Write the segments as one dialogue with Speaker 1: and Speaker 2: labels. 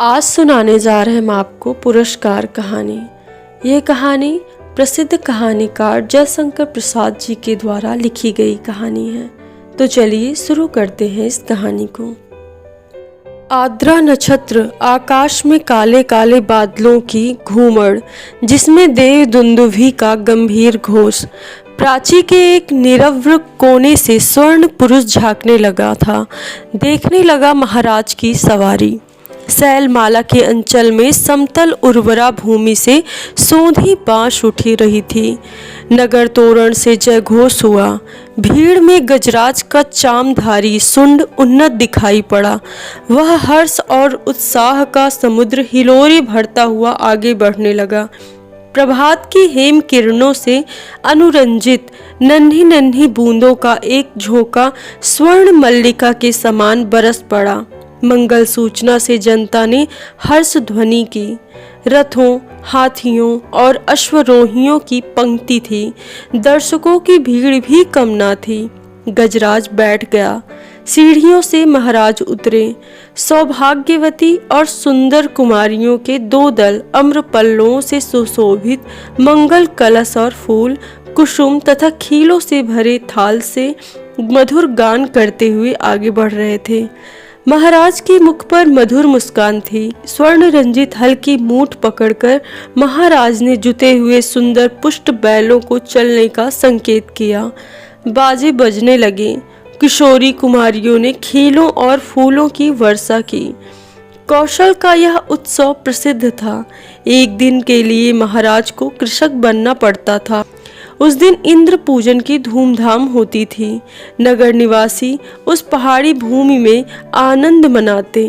Speaker 1: आज सुनाने जा रहे हैं हम आपको पुरस्कार कहानी। ये कहानी प्रसिद्ध कहानीकार जयशंकर प्रसाद जी के द्वारा लिखी गई कहानी है। तो चलिए शुरू करते हैं इस कहानी को। आर्द्रा नक्षत्र, आकाश में काले काले बादलों की घूमड़, जिसमें देव दुंदुभी का गंभीर घोष। प्राची के एक निरव्र कोने से स्वर्ण पुरुष झांकने लगा था। देखने लगा महाराज की सवारी। शैलमाला के अंचल में समतल उर्वरा भूमि से सोंधी बाँस उठी रही थी। नगर तोरण से जयघोष हुआ। भीड़ में गजराज का चामधारी सुंड उन्नत दिखाई पड़ा। वह हर्ष और उत्साह का समुद्र हिलोरे भरता हुआ आगे बढ़ने लगा। प्रभात की हेम किरणों से अनुरंजित नन्ही नन्ही बूंदों का एक झोंका स्वर्ण मल्लिका के समान बरस पड़ा। मंगल सूचना से जनता ने हर्ष ध्वनि की। रथों, हाथियों और अश्वरोहियों की पंक्ति थी। दर्शकों की भीड़ भी कम न थी। गजराज बैठ गया। सीढ़ियों से महाराज उतरे। सौभाग्यवती और सुंदर कुमारियों के दो दल अम्रपल्लों से सुशोभित मंगल कलश और फूल, कुसुम तथा खीलों से भरे थाल से मधुर गान करते हुए आगे बढ़ रहे थे। महाराज के मुख पर मधुर मुस्कान थी। स्वर्ण रंजित हल्की मूठ पकड़कर महाराज ने जुते हुए सुंदर पुष्ट बैलों को चलने का संकेत किया। बाजे बजने लगे। किशोरी कुमारियों ने खीलों और फूलों की वर्षा की। कौशल का यह उत्सव प्रसिद्ध था। एक दिन के लिए महाराज को कृषक बनना पड़ता था। उस दिन इंद्र पूजन की धूमधाम होती थी। नगर निवासी उस पहाड़ी भूमि में आनंद मनाते।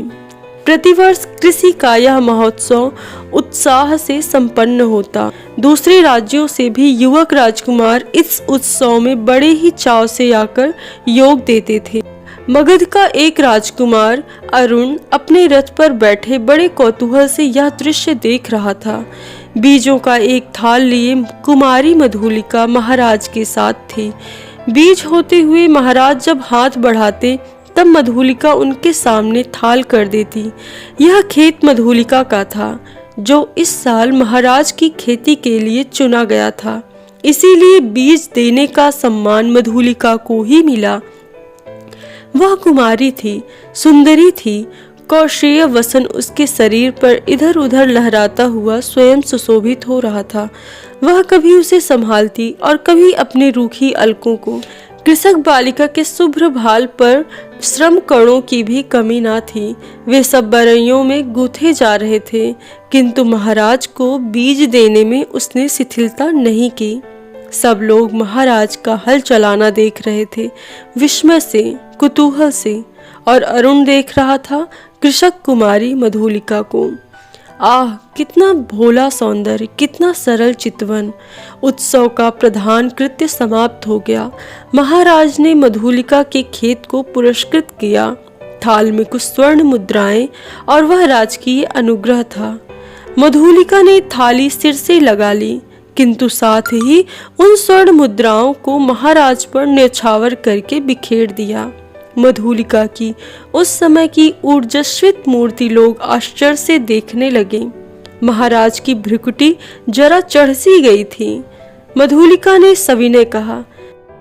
Speaker 1: प्रतिवर्ष कृषि का यह महोत्सव उत्साह से संपन्न होता। दूसरे राज्यों से भी युवक राजकुमार इस उत्सव में बड़े ही चाव से आकर योग देते थे। मगध का एक राजकुमार अरुण अपने रथ पर बैठे बड़े कौतूहल से यह दृश्य देख रहा था। बीजों का एक थाल लिए कुमारी मधुलिका महाराज के साथ थी। बीज होते हुए महाराज जब हाथ बढ़ाते तब मधुलिका उनके सामने थाल कर देती। यह खेत मधुलिका का था, जो इस साल महाराज की खेती के लिए चुना गया था। इसीलिए बीज देने का सम्मान मधुलिका को ही मिला। वह कुमारी थी, सुंदरी थी। कौशेय वसन उसके शरीर पर इधर उधर लहराता हुआ स्वयं सुशोभित हो रहा था। वह कभी उसे संभालती और कभी अपने रूखी अलकों को। कृषक बालिका के शुभ्र भाल पर श्रम कणों की भी कमी ना थी। वे सब बरइयों में गूंथे जा रहे थे, किंतु महाराज को बीज देने में उसने शिथिलता नहीं की। सब लोग महाराज का हल चलाना देख रहे थे, विस्मय से, कुतूहल से। और अरुण देख रहा था कृषक कुमारी मधुलिका को। आह, कितना भोला सौंदर्य, कितना सरल चितवन। उत्सव का प्रधान कृत्य समाप्त हो गया। महाराज ने मधुलिका के खेत को पुरस्कृत किया। थाल में कुछ स्वर्ण मुद्राएं और वह राजकीय अनुग्रह था। मधुलिका ने थाली सिर से लगा ली, किंतु साथ ही उन स्वर्ण मुद्राओं को महाराज पर न्यौछावर करके बिखेर दिया। मधुलिका की उस समय की ऊर्जस्वित मूर्ति लोग आश्चर्य से देखने लगे। महाराज की भ्रुकुटी जरा चढ़ सी गई थी। मधुलिका ने सविनय कहा,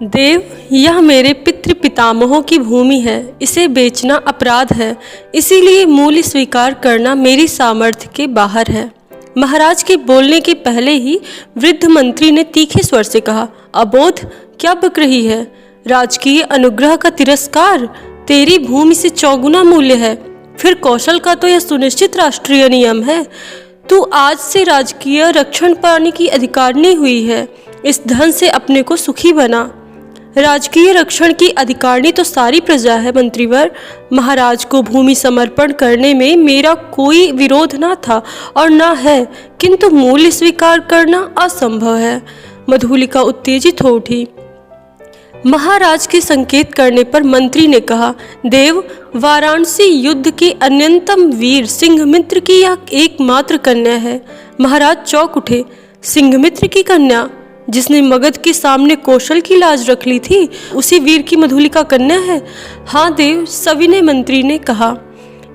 Speaker 1: देव, यह मेरे पितृ पितामहों की भूमि है। इसे बेचना अपराध है, इसीलिए मूल्य स्वीकार करना मेरी सामर्थ्य के बाहर है। महाराज के बोलने के पहले ही वृद्ध मंत्री ने तीखे स्वर से कहा, अबोध, क्या बक रही है? राजकीय अनुग्रह का तिरस्कार तेरी भूमि से चौगुना मूल्य है। फिर कौशल का तो यह सुनिश्चित राष्ट्रीय नियम है। तू आज से राजकीय रक्षण पाने की अधिकारिणी हुई है। इस धन से अपने को सुखी बना। राजकीय रक्षण की अधिकारिणी तो सारी प्रजा है मंत्रीवर। महाराज को भूमि समर्पण करने में मेरा कोई विरोध ना था और ना है, किंतु मूल्य स्वीकार करना असंभव है। मधुलिका उत्तेजित हो उठी। महाराज के संकेत करने पर मंत्री ने कहा, देव, वाराणसी युद्ध के अन्यतम वीर सिंहमित्र की यह एकमात्र कन्या है। महाराज चौंक उठे। सिंहमित्र की कन्या, जिसने मगध के सामने कौशल की लाज रख ली थी, उसी वीर की मधुलिका कन्या है? हाँ देव, सविनय मंत्री ने कहा।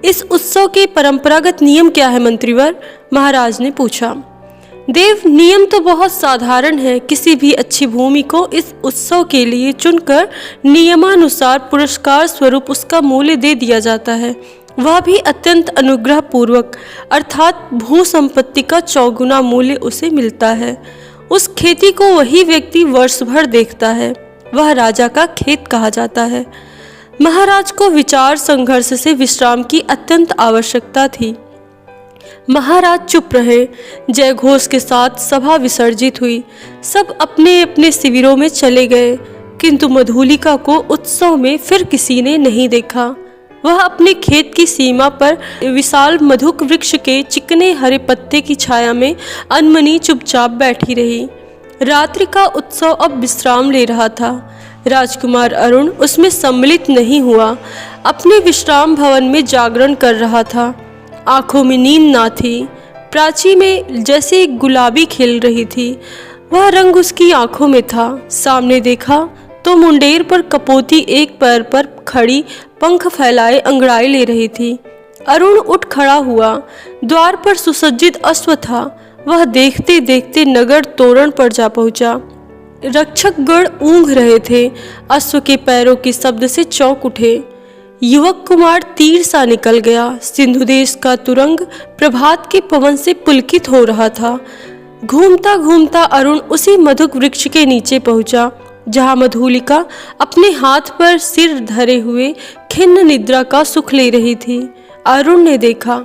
Speaker 1: इस उत्सव के परंपरागत नियम क्या है मंत्रीवर? महाराज ने पूछा। देव, नियम तो बहुत साधारण है। किसी भी अच्छी भूमि को इस उत्सव के लिए चुनकर नियमानुसार पुरस्कार स्वरूप उसका मूल्य दे दिया जाता है, वह भी अत्यंत अनुग्रह पूर्वक, अर्थात भू संपत्ति का 4 गुना मूल्य उसे मिलता है। उस खेती को वही व्यक्ति वर्ष भर देखता है, वह राजा का खेत कहा जाता है। महाराज को विचार संघर्ष से विश्राम की अत्यंत आवश्यकता थी। महाराज चुप रहे। जय घोष के साथ सभा विसर्जित हुई। सब अपने अपने शिविरों में चले गए, किंतु मधुलिका को उत्सव में फिर किसी ने नहीं देखा। वह अपने खेत की सीमा पर विशाल मधुक वृक्ष के चिकने हरे पत्ते की छाया में अनमनी चुपचाप बैठी रही। रात्रि का उत्सव अब विश्राम ले रहा था। राजकुमार अरुण उसमें सम्मिलित नहीं हुआ, अपने विश्राम भवन में जागरण कर रहा था। आंखों में नींद ना थी। प्राची में जैसे एक गुलाबी खिल रही थी, वह रंग उसकी आंखों में था। सामने देखा तो मुंडेर पर कपोती एक पैर पर खड़ी पंख फैलाए अंगड़ाई ले रही थी। अरुण उठ खड़ा हुआ। द्वार पर सुसज्जित अश्व था। वह देखते देखते नगर तोरण पर जा पहुंचा। रक्षकगण ऊँघ रहे थे। अश्व के पैरों के शब्द से चौंक उठे। युवक कुमार तीर सा निकल गया। सिंधु देश का तुरंग प्रभात के पवन से पुलकित हो रहा था। घूमता घूमता अरुण उसी मधुक वृक्ष के नीचे पहुंचा, जहां मधुलिका अपने हाथ पर सिर धरे हुए खिन्न निद्रा का सुख ले रही थी। अरुण ने देखा,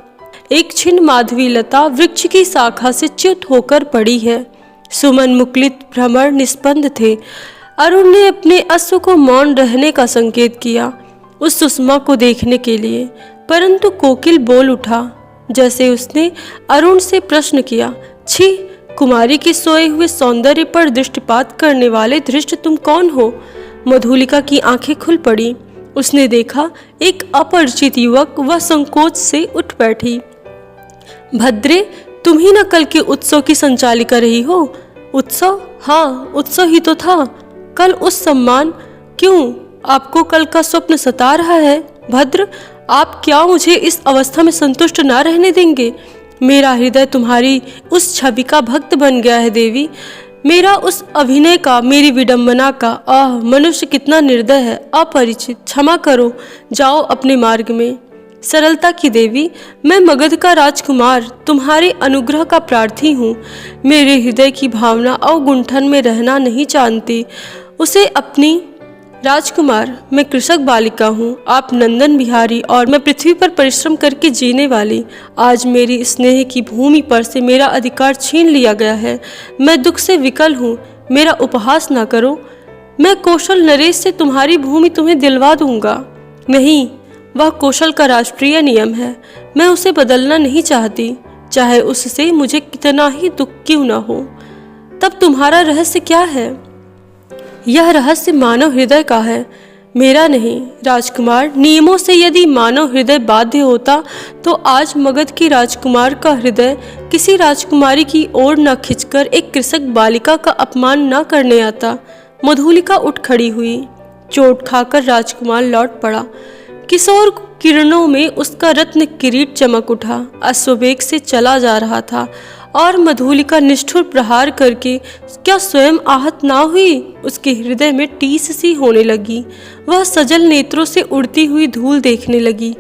Speaker 1: एक छिन्न माधवी लता वृक्ष की शाखा से च्युत होकर पड़ी है। सुमन मुकुलित भ्रमर निस्पंद थे। अरुण ने अपने अश्व को मौन रहने का संकेत किया उस सुषमा को देखने के लिए, परंतु कोकिल बोल उठा, जैसे उसने अरुण से प्रश्न किया, छी, कुमारी के सोए हुए सौंदर्य पर दृष्टिपात करने वाले धृष्ट तुम कौन हो? मधुलिका की आंखें खुल पड़ी। उसने देखा एक अपरिचित युवक। वह संकोच से उठ बैठी। भद्रे, तुम ही न कल के उत्सव की संचालिका रही हो? उत्सव? हाँ, उत्सव ही तो था। कल उस सम्मान? क्यों, आपको कल का स्वप्न सता रहा है? भद्र, आप क्या मुझे इस अवस्था में संतुष्ट ना रहने देंगे? मेरा हृदय तुम्हारी उस छवि का भक्त बन गया है देवी। मेरा उस अभिनय का, मेरी विडंबना का। आह, मनुष्य कितना निर्दय है, अपरिचित। क्षमा करो, जाओ अपने मार्ग में। सरलता की देवी, मैं मगध का राजकुमार तुम्हारे अनुग्रह का प्रार्थी हूँ। मेरे हृदय की भावना अवगुंठन में रहना नहीं जानती, उसे अपनी। राजकुमार, मैं कृषक बालिका हूँ, आप नंदन बिहारी, और मैं पृथ्वी पर परिश्रम करके जीने वाली। आज मेरी स्नेह की भूमि पर से मेरा अधिकार छीन लिया गया है। मैं दुख से विकल हूँ, मेरा उपहास ना करो। मैं कौशल नरेश से तुम्हारी भूमि तुम्हें दिलवा दूंगा। नहीं, वह कौशल का राष्ट्रीय नियम है। मैं उसे बदलना नहीं चाहती, चाहे उससे मुझे कितना ही दुख क्यों न हो। तब तुम्हारा रहस्य क्या है? यह रहस्य मानव हृदय का है, मेरा नहीं। राजकुमार, नियमों से यदि मानव हृदय बाध्य होता तो आज मगध की राजकुमार का हृदय किसी राजकुमारी की ओर न खिंचकर एक कृषक बालिका का अपमान न करने आता। मधुलिका उठ खड़ी हुई। चोट खाकर राजकुमार लौट पड़ा। किशोर किरणों में उसका रत्न किरीट चमक उठा। अश्ववेग से चला जा रहा था और मधुलिका निष्ठुर प्रहार करके क्या स्वयं आहत ना हुई? उसके हृदय में टीस सी होने लगी। वह सजल नेत्रों से उड़ती हुई धूल देखने लगी।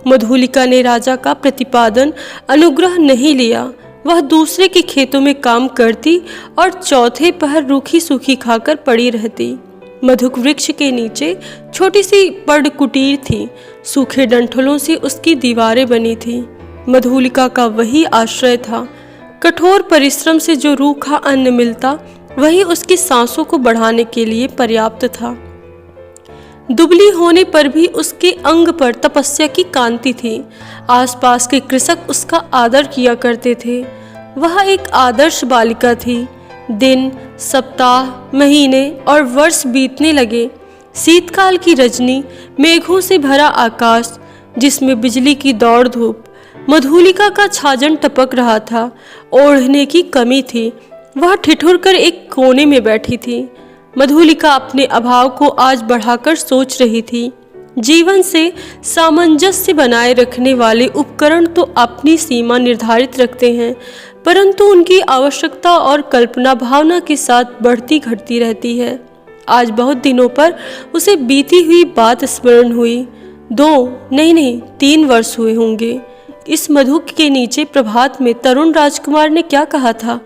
Speaker 1: मधुलिका ने राजा का प्रतिपादन अनुग्रह नहीं लिया। वह दूसरे के खेतों में काम करती और चौथे पहर रूखी सूखी खाकर पड़ी रहती। मधुक वृक्ष के नीचे छोटी सी पड़ कुटीर थी। सूखे डंठलों से उसकी दीवारें बनी थी। मधुलिका का वही आश्रय था। कठोर परिश्रम से जो रूखा अन्न मिलता, वही उसकी सांसों को बढ़ाने के लिए पर्याप्त था। दुबली होने पर भी उसके अंग पर तपस्या की कांति थी। आसपास के कृषक उसका आदर किया करते थे। वह एक आदर्श बालिका थी। दिन, सप्ताह, महीने और वर्ष बीतने लगे। शीतकाल की रजनी, मेघों से भरा आकाश जिसमें बिजली की दौड़ धूप, मधुलिका का छाजन टपक रहा था। ओढ़ने की कमी थी। वह ठिठुर कर एक कोने में बैठी थी। मधुलिका अपने अभाव को आज बढ़ाकर सोच रही थी। जीवन से सामंजस्य बनाए रखने वाले उपकरण तो अपनी सीमा निर्धारित रखते हैं, परंतु उनकी आवश्यकता और कल्पना भावना के साथ बढ़ती घटती रहती है। आज बहुत दिनों पर उसे बीती हुई बात स्मरण हुई। 3 वर्ष हुए होंगे। इस मधु के नीचे प्रभात में तरुण राजकुमार ने क्या कहा था?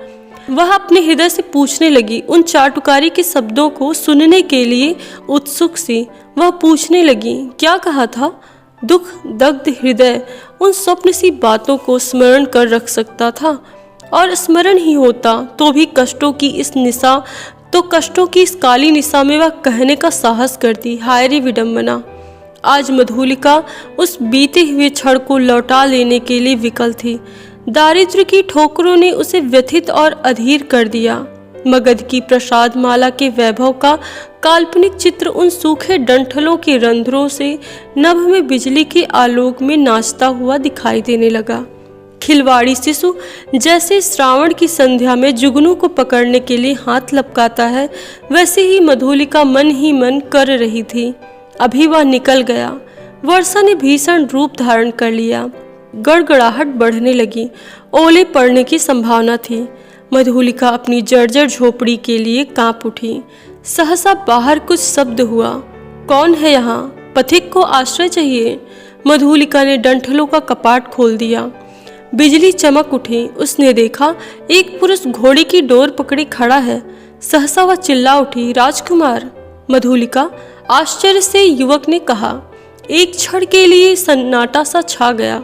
Speaker 1: वह अपने हृदय से पूछने लगी। उन चाटुकारी के शब्दों को सुनने के लिए उत्सुक सी वह पूछने लगी, क्या कहा था? दुख दग्ध हृदय उन स्वप्न सी बातों को स्मरण कर रख सकता था, और स्मरण ही होता तो भी कष्टों की इस काली निशा में वह कहने का साहस करती, हाय रे विडंबना। आज मधुलिका उस बीते हुए क्षण को लौटा लेने के लिए विकल थी। दारिद्र्य की ठोकरों ने उसे व्यथित और अधीर कर दिया। मगध की प्रसाद माला के वैभव का काल्पनिक चित्र उन सूखे डंठलों के रंध्रों से नभ में बिजली के आलोक में नाचता हुआ दिखाई देने लगा। खिलवाड़ी शिशु जैसे श्रावण की संध्या में जुगनू को पकड़ने के लिए हाथ लपकाता है, वैसे ही मधुलिका मन ही मन कर रही थी। अभी वह निकल गया। वर्षा ने भीषण रूप धारण कर लिया। गड़गड़ाहट बढ़ने लगी। ओले पड़ने की संभावना थी। मधुलिका अपनी जर्जर झोपड़ी के लिए कांप उठी। सहसा बाहर कुछ शब्द हुआ। कौन है यहाँ? पथिक को आश्रय चाहिए। मधुलिका ने डंठलों का कपाट खोल दिया। बिजली चमक उठी। उसने देखा एक पुरुष घोड़े की डोर पकड़े खड़ा है। सहसा वह चिल्ला उठी, राजकुमार। मधुलिका आश्चर्य से युवक ने कहा। एक क्षण के लिए सन्नाटा सा छा गया।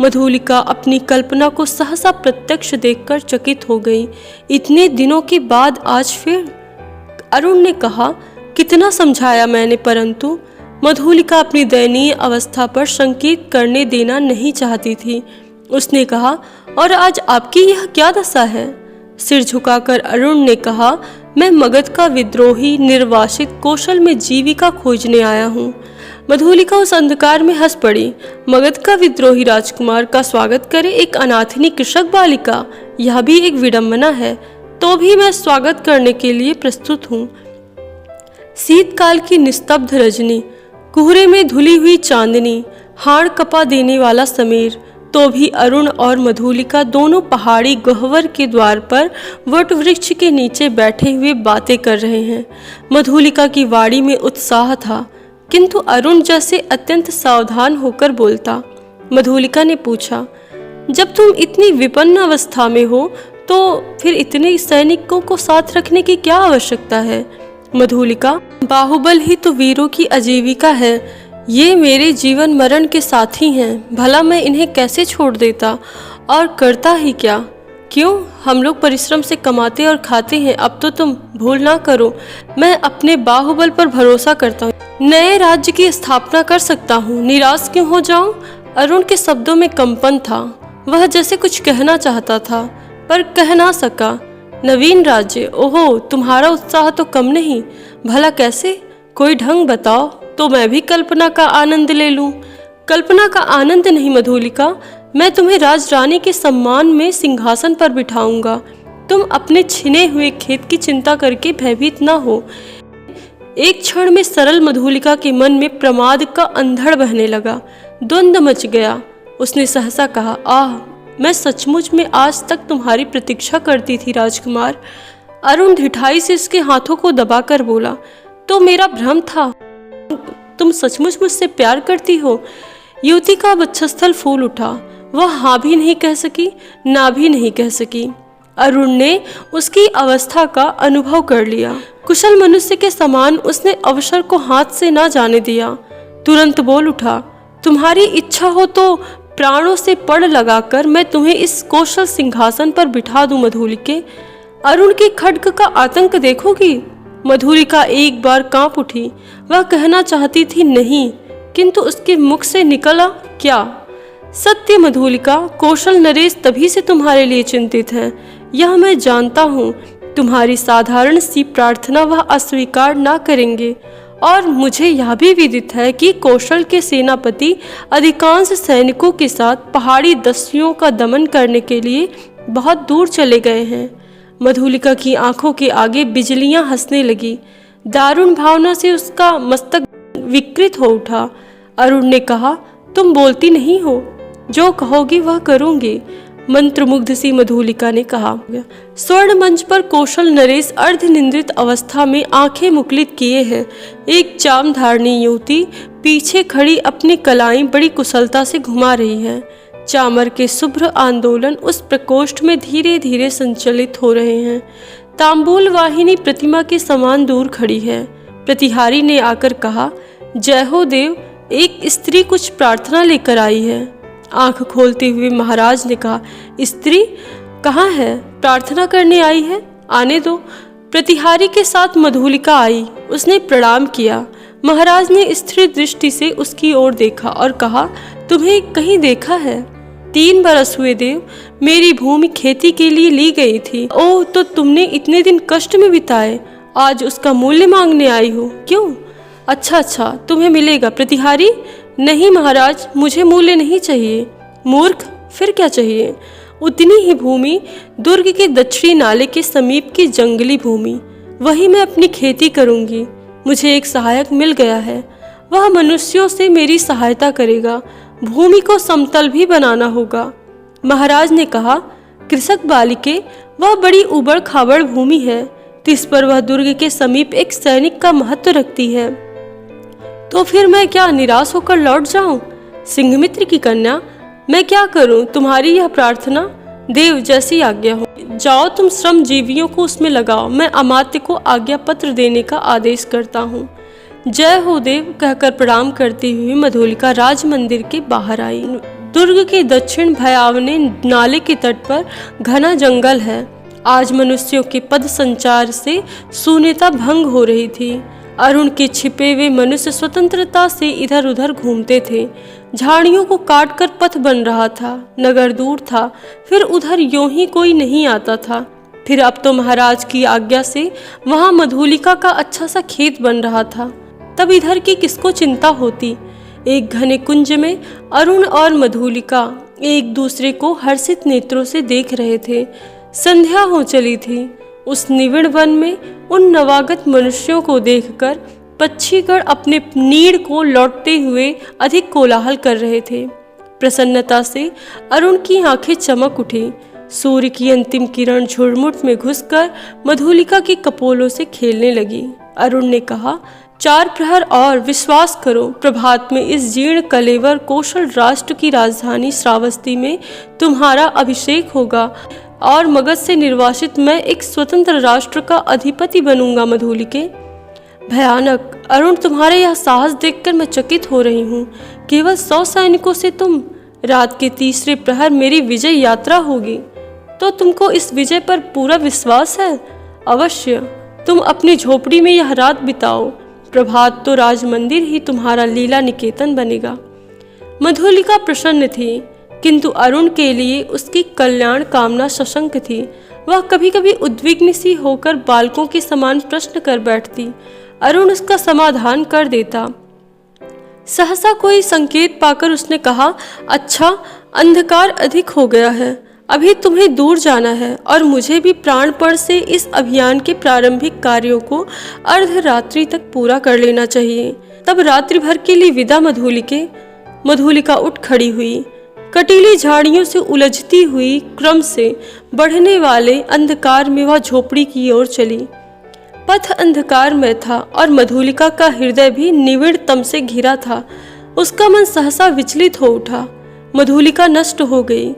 Speaker 1: मधुलिका अपनी कल्पना को सहसा प्रत्यक्ष देखकर चकित हो गई। इतने दिनों के बाद आज फिर? अरुण ने कहा, कितना समझाया मैंने, परंतु मधुलिका अपनी दयनीय अवस्था पर संकेत करने देना नहीं चाहती थी। उसने कहा, और आज आपकी यह क्या दशा है? सिर झुकाकर अरुण ने कहा, मैं मगध का विद्रोही निर्वासित कौशल में जीविका खोजने आया हूँ। मधुलिका उस अंधकार में हंस पड़ी। मगध का विद्रोही राजकुमार का स्वागत करे एक अनाथिनी कृषक बालिका, यह भी एक विडंबना है, तो भी मैं स्वागत करने के लिए प्रस्तुत हूँ। शीतकाल की निस्तब्ध रजनी, कोहरे में धुली हुई चांदनी, हाड़ कपा देने वाला समीर, तो भी अरुण और मधुलिका दोनों पहाड़ी गह्वर के द्वार पर वट वृक्ष के नीचे बैठे हुए बातें कर रहे हैं। मधुलिका की वाणी में उत्साह था, किंतु अरुण जैसे अत्यंत सावधान होकर बोलता। मधुलिका ने पूछा, जब तुम इतनी विपन्न अवस्था में हो तो फिर इतने सैनिकों को साथ रखने की क्या आवश्यकता है? मधुलिका, बाहुबल ही तो वीरों की आजीविका है। ये मेरे जीवन मरण के साथी हैं, भला मैं इन्हें कैसे छोड़ देता, और करता ही क्या? क्यों, हम लोग परिश्रम से कमाते और खाते हैं। अब तो तुम भूल ना करो, मैं अपने बाहुबल पर भरोसा करता हूँ। नए राज्य की स्थापना कर सकता हूँ, निराश क्यों हो जाऊं? अरुण के शब्दों में कंपन था। वह जैसे कुछ कहना चाहता था पर कह ना सका। नवीन राज्य, ओहो, तुम्हारा उत्साह तो कम नहीं। भला कैसे? कोई ढंग बताओ तो मैं भी कल्पना का आनंद ले लूं। कल्पना का आनंद नहीं मधुलिका, मैं तुम्हें राजरानी के सम्मान में सिंहासन पर बिठाऊंगा। तुम अपने छिने हुए खेत की चिंता करके भयभीत ना हो। एक क्षण में सरल मधुलिका के मन में प्रमाद का अंधड़ बहने लगा। द्वंद्व मच गया। उसने सहसा कहा, आह, मैं सचमुच में आज तक तुम्हारी प्रतीक्षा करती थी राजकुमार। अरुण ढिठाई से उसके हाथों को दबाकर बोला, तो मेरा भ्रम था, तुम सचमुच मुझसे प्यार करती हो। युवती का वक्षस्थल फूल उठा। वह हाँ भी नहीं कह सकी, ना भी नहीं कह सकी। अरुण ने उसकी अवस्था का अनुभव कर लिया। कुशल मनुष्य के समान उसने अवसर को हाथ से ना जाने दिया। तुरंत बोल उठा, तुम्हारी इच्छा हो तो प्राणों से पड़ लगाकर मैं तुम्हें इस कौशल सिंहासन पर बिठा दूं मधुलिके। अरुण के खड्ग का आतंक देखोगी? मधुलिका एक बार कांप उठी। वह कहना चाहती थी नहीं, किंतु उसके मुख से निकला क्या? सत्य मधुलिका, कौशल नरेश तभी से तुम्हारे लिए चिंतित है, यह मैं जानता हूँ। तुम्हारी साधारण सी प्रार्थना वह अस्वीकार ना करेंगे। और मुझे यह भी विदित है कि कौशल के सेनापति अधिकांश सैनिकों के साथ पहाड़ी दस्युओं का दमन करने के लिए बहुत दूर चले गए हैं। मधुलिका की आंखों के आगे बिजलियां हंसने लगी। दारुण भावना से उसका मस्तक विकृत हो उठा। अरुण ने कहा, तुम बोलती नहीं हो, जो कहोगी वह करूंगी, मंत्रमुग्ध सी मधुलिका ने कहा। स्वर्ण मंच पर कौशल नरेश अर्धनिंद्रित अवस्था में आंखें मुकुलित किए हैं। एक चामधारणी युवती पीछे खड़ी अपनी कलाई बड़ी कुशलता से घुमा रही है। चामर के शुभ्र आंदोलन उस प्रकोष्ठ में धीरे धीरे संचालित हो रहे हैं। तांबूल वाहिनी प्रतिमा के समान दूर खड़ी है। प्रतिहारी ने आकर कहा, जय हो देव, एक स्त्री कुछ प्रार्थना लेकर आई है। आंख खोलते हुए महाराज ने कहा, स्त्री कहाँ है? प्रार्थना करने आई है, आने दो। प्रतिहारी के साथ मधुलिका आई। उसने प्रणाम किया। महाराज ने स्थिर दृष्टि से उसकी ओर देखा और कहा, तुम्हें कहीं देखा है? 3 बरस हुए देव, मेरी भूमि खेती के लिए ली गई थी। ओह, तो तुमने इतने दिन कष्ट में बिताए, आज उसका मूल्य मांगने आई हो, क्यों? अच्छा, तुम्हें मिलेगा। प्रतिहारी, नहीं महाराज, मुझे मूल्य नहीं चाहिए। मूर्ख, फिर क्या चाहिए? उतनी ही भूमि दुर्ग के दक्षिणी नाले के समीप की जंगली भूमि, वही मैं अपनी खेती करूंगी। मुझे एक सहायक मिल गया है, वह मनुष्यों से मेरी सहायता करेगा। भूमि को समतल भी बनाना होगा। महाराज ने कहा, कृषक बालिके, वह बड़ी उबड़ खाबड़ भूमि है, जिस पर वह दुर्ग के समीप एक सैनिक का महत्व रखती है। तो फिर मैं क्या निराश होकर लौट जाऊं? सिंहमित्र की कन्या, मैं क्या करूं? तुम्हारी यह प्रार्थना, देव जैसी आज्ञा हो। जाओ, तुम श्रम जीवियों को उसमें लगाओ। मैं अमात्य को आज्ञा पत्र देने का आदेश करता हूँ। जय हो देव कहकर प्रणाम करती हुई मधुलिका राज मंदिर के बाहर आई। दुर्ग के दक्षिण भयावने नाले के तट पर घना जंगल है। आज मनुष्यों के पद संचार से शून्यता भंग हो रही थी। अरुण के छिपे हुए मनुष्य स्वतंत्रता से इधर उधर घूमते थे। झाड़ियों को काटकर पथ बन रहा था। नगर दूर था, फिर उधर यूं ही कोई नहीं आता था। फिर अब तो महाराज की आज्ञा से वहां मधुलिका का अच्छा सा खेत बन रहा था। तब इधर की किसको चिंता होती? एक घने कुंज में अरुण और मधुलिका एक दूसरे को हर्षित नेत्रों से देख रहे थे। संध्या हो चली थी। उस निविड़ वन में उन नवागत मनुष्यों को देखकर पक्षीगण अपने नीड़ को लौटते हुए अधिक कोलाहल कर रहे थे। प्रसन्नता से अरुण की आंखें चमक उठी। सूर्य की अंतिम किरण झुरमुट में घुसकर मधुलिका के कपोलों से खेलने लगी। अरुण ने कहा, 4 प्रहर और, विश्वास करो, प्रभात में इस जीर्ण कलेवर कौशल राष्ट्र की राजधानी श्रावस्ती में तुम्हारा अभिषेक होगा और मगध से निर्वासित मैं एक स्वतंत्र राष्ट्र का अधिपति बनूंगा। मधुलिके, भयानक अरुण, तुम्हारे यह साहस देखकर मैं चकित हो रही हूँ। केवल 100 सैनिकों से तुम, रात के 3रे प्रहर मेरी विजय यात्रा होगी। तो तुमको इस विजय पर पूरा विश्वास है? अवश्य, तुम अपनी झोपड़ी में यह रात बिताओ। प्रभात तो राजमंदिर ही तुम्हारा लीला निकेतन बनेगा। मधुलिका प्रसन्न थी, किंतु अरुण के लिए उसकी कल्याण कामना सशंक थी। वह कभी कभी उद्विग्न सी होकर बालकों के समान प्रश्न कर बैठती। अरुण उसका समाधान कर देता। सहसा कोई संकेत पाकर उसने कहा, अच्छा, अंधकार अधिक हो गया है, अभी तुम्हें दूर जाना है और मुझे भी प्राणपण से इस अभियान के प्रारंभिक कार्यों को अर्धरात्रि तक पूरा कर लेना चाहिए। तब रात्रि भर के लिए विदा मधुलिके। मधुलिका उठ खड़ी हुई। कटीली झाड़ियों से उलझती हुई क्रम से बढ़ने वाले अंधकार में वह झोपड़ी की ओर चली। पथ अंधकार में था और मधुलिका का हृदय भी निविड़तम से घिरा था। उसका मन सहसा विचलित हो उठा। मधुलिका नष्ट हो गई।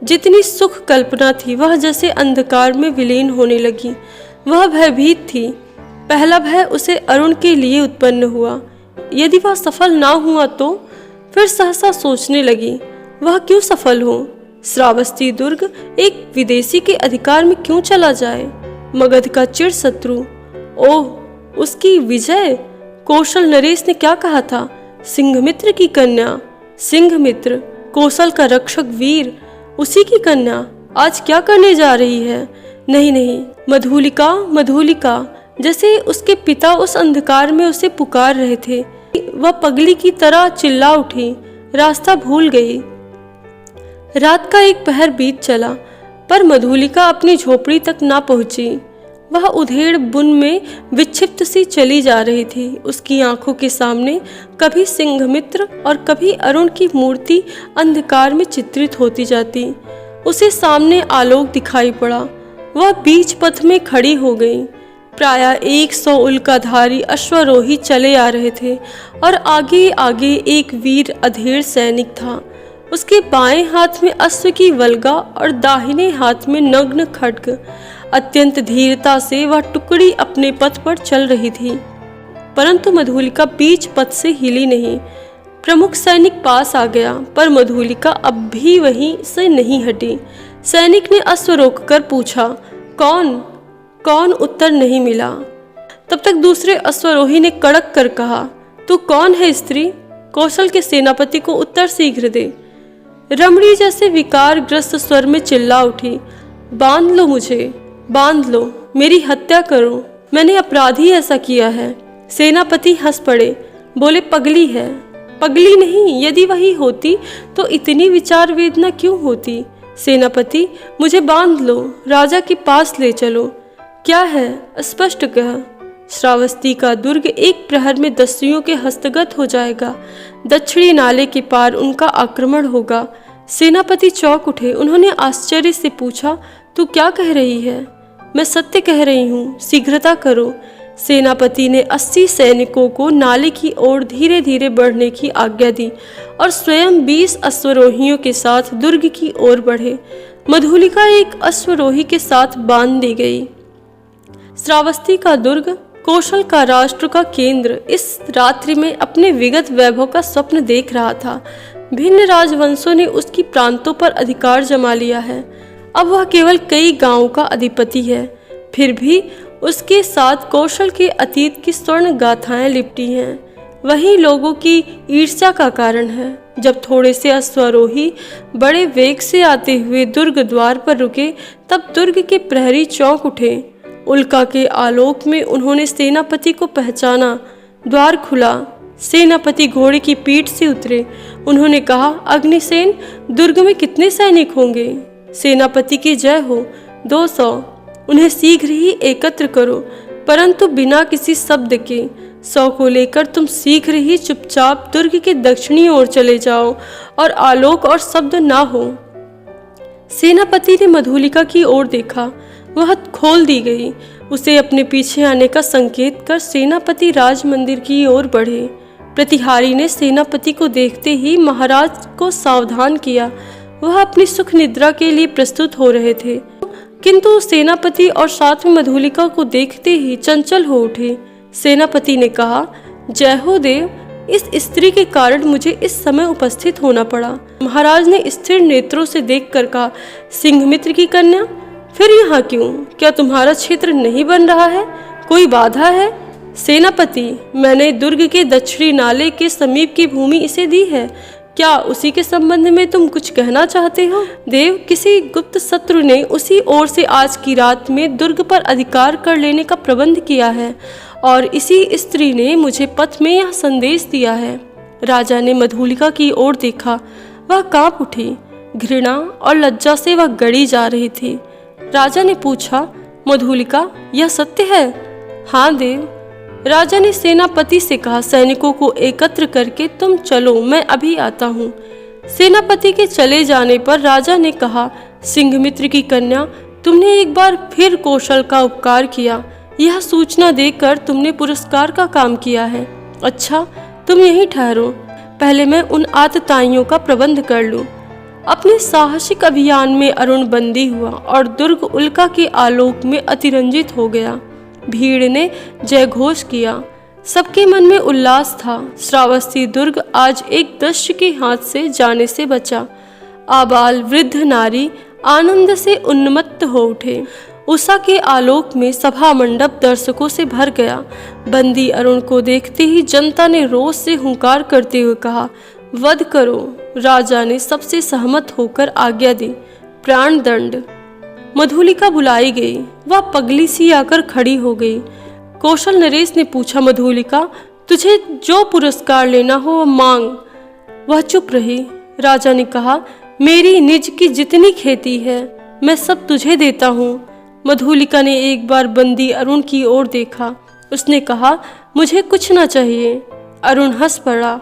Speaker 1: जितनी सुख कल्पना थी वह जैसे अंधकार में विलीन होने लगी। वह भयभीत थी। पहला भय उसे अरुण के लिए उत्पन्न हुआ। यदि वह सफल ना हुआ तो? फिर सहसा सोचने लगी, वह क्यों सफल हो? श्रावस्ती दुर्ग एक विदेशी के अधिकार में क्यों चला जाए? मगध का चिर शत्रु, ओह, उसकी विजय! कौशल नरेश ने क्या कहा था? सिंहमित्र की कन्या। सिंहमित्र, कौशल का रक्षक वीर, उसी की कन्या आज क्या करने जा रही है? नहीं, मधुलिका, मधुलिका, जैसे उसके पिता उस अंधकार में उसे पुकार रहे थे। वह पगली की तरह चिल्ला उठी, रास्ता भूल गई। रात का एक पहर बीत चला, पर मधुलिका अपनी झोपड़ी तक ना पहुंची। वह उधेड़ बुन में विक्षिप्त सी चली जा रही थी। उसकी आंखों के सामने कभी सिंघमित्र और कभी अरुण की मूर्ति अंधकार में चित्रित होती जाती। उसे सामने आलोक दिखाई पड़ा। वह बीच पथ में खड़ी हो गई। प्रायः 100 उल्काधारी अश्वारोही चले आ रहे थे और आगे आगे एक वीर अधेड़ सैनिक था। उसके बाएं हाथ में अश्व की वल्गा और दाहिने हाथ में नग्न खड्ग। अत्यंत धीरता से वह टुकड़ी अपने पथ पर चल रही थी, परंतु मधुलिका बीच पथ से हिली नहीं। प्रमुख सैनिक पास आ गया, पर मधुलिका अब भी वहीं से नहीं हटी। सैनिक ने अश्व रोककर पूछा, कौन कौन? उत्तर नहीं मिला। तब तक दूसरे अश्वारोही ने कड़क कर कहा, तू कौन है स्त्री? कौशल के सेनापति को उत्तर शीघ्र दे। रमणी जैसे विकारग्रस्त स्वर में चिल्ला उठी, बांध लो मुझे, बांध लो, मेरी हत्या करो, मैंने अपराधी ऐसा किया है। सेनापति हंस पड़े, बोले, पगली है। पगली नहीं, यदि वही होती तो इतनी विचार वेदना क्यों होती? सेनापति, मुझे बांध लो, राजा के पास ले चलो। क्या है? स्पष्ट कह। श्रावस्ती का दुर्ग एक प्रहर में दस्युओं के हस्तगत हो जाएगा। दक्षिणी नाले के पार उनका आक्रमण होगा। सेनापति चौंक उठे। उन्होंने आश्चर्य से पूछा, तू क्या कह रही है? मैं सत्य कह रही हूँ, शीघ्रता करो। सेनापति ने 80 सैनिकों को नाले की ओर धीरे धीरे बढ़ने की आज्ञा दी और स्वयं 20 अश्वरोहियों के साथ दुर्ग की ओर बढ़े। मधुलिका एक अश्वरोही के साथ बांध दी गई। श्रावस्ती का दुर्ग, कौशल का राष्ट्र का केंद्र, इस रात्रि में अपने विगत वैभव का स्वप्न देख रहा था। भिन्न राजवंशों ने उसकी प्रांतों पर अधिकार जमा लिया है। अब वह केवल कई गांवों का अधिपति है। फिर भी उसके साथ कौशल के अतीत की स्वर्ण गाथाएं लिपटी हैं। वही लोगों की ईर्ष्या का कारण है। जब थोड़े से अश्वारोही बड़े वेग से आते हुए दुर्ग द्वार पर रुके, तब दुर्ग के प्रहरी चौंक उठे। उल्का के आलोक में उन्होंने सेनापति को पहचाना। द्वार खुला। सेनापति घोड़े की पीठ से उतरे। उन्होंने कहा, अग्निसेन, दुर्ग में कितने सैनिक होंगे? सेनापति की जय हो। 200। उन्हें शीघ्र ही एकत्र करो, परंतु बिना किसी शब्द के। 100 को लेकर तुम शीघ्र ही चुपचाप दुर्ग के दक्षिणी ओर चले जाओ और आलोक और शब्द ना हो। सेनापति ने मधुलिका की ओर देखा। वह खोल दी गई। उसे अपने पीछे आने का संकेत कर सेनापति राज मंदिर की ओर बढ़े। प्रतिहारी ने सेनापति को देखते ही महाराज को सावधान किया। वह अपनी सुख निद्रा के लिए प्रस्तुत हो रहे थे, किंतु सेनापति और साथ में मधुलिका को देखते ही चंचल हो उठे। सेनापति ने कहा, जय हो देव, इस स्त्री के कारण मुझे इस समय उपस्थित होना पड़ा। महाराज ने स्थिर नेत्रों से देखकर कहा, सिंघमित्र की कन्या, फिर यहाँ क्यों? क्या तुम्हारा क्षेत्र नहीं बन रहा है? कोई बाधा है? सेनापति, मैंने दुर्ग के दक्षिणी नाले के समीप की भूमि इसे दी है। क्या उसी के संबंध में तुम कुछ कहना चाहते हो? देव, किसी गुप्त शत्रु ने उसी ओर से आज की रात में दुर्ग पर अधिकार कर लेने का प्रबंध किया है और इसी स्त्री ने मुझे पथ में यह संदेश दिया है। राजा ने मधुलिका की ओर देखा। वह कांप उठी। घृणा और लज्जा से वह गड़ी जा रही थी। राजा ने पूछा, मधुलिका, यह सत्य है? हाँ देव। राजा ने सेनापति से कहा, सैनिकों को एकत्र करके तुम चलो, मैं अभी आता हूँ। सेनापति के चले जाने पर राजा ने कहा, सिंघमित्र की कन्या, तुमने एक बार फिर कौशल का उपकार किया। यह सूचना देकर तुमने पुरस्कार का काम किया है। अच्छा, तुम यहीं ठहरो, पहले मैं उन आतताइयों का प्रबंध कर लूँ। अपने साहसिक अभियान में अरुण बंदी हुआ और दुर्ग उल्का के आलोक में अतिरंजित हो गया। भीड़ ने जय घोष किया। सबके मन में उल्लास था। श्रावस्ती दुर्ग आज एक दस्यु के हाथ से जाने से बचा। आबाल वृद्ध नारी आनंद से उन्मत्त हो उठे। उषा के आलोक में सभा मंडप दर्शकों से भर गया। बंदी अरुण को देखते ही जनता ने रोष से हुंकार करते हुए कहा, वध करो। राजा ने सबसे सहमत होकर आज्ञा दी। प्राण दंड। मधुलिका बुलाई गई। वह पगली सी आकर खड़ी हो गई। कौशल नरेश ने पूछा, मधुलिका, तुझे जो पुरस्कार लेना हो मांग। वह चुप रही। राजा ने कहा, मेरी निज की जितनी खेती है मैं सब तुझे देता हूँ। मधुलिका ने एक बार बंदी अरुण की ओर देखा। उसने कहा, मुझे कुछ ना चाहिए। अरुण हंस पड़ा।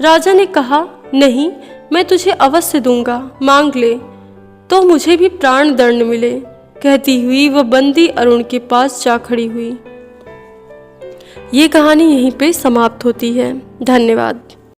Speaker 1: राजा ने कहा, नहीं, मैं तुझे अवश्य दूंगा, मांग ले, तो मुझे भी प्राण दंड मिले। कहती हुई वह बंदी अरुण के पास जा खड़ी हुई। ये कहानी यहीं पे समाप्त होती है। धन्यवाद।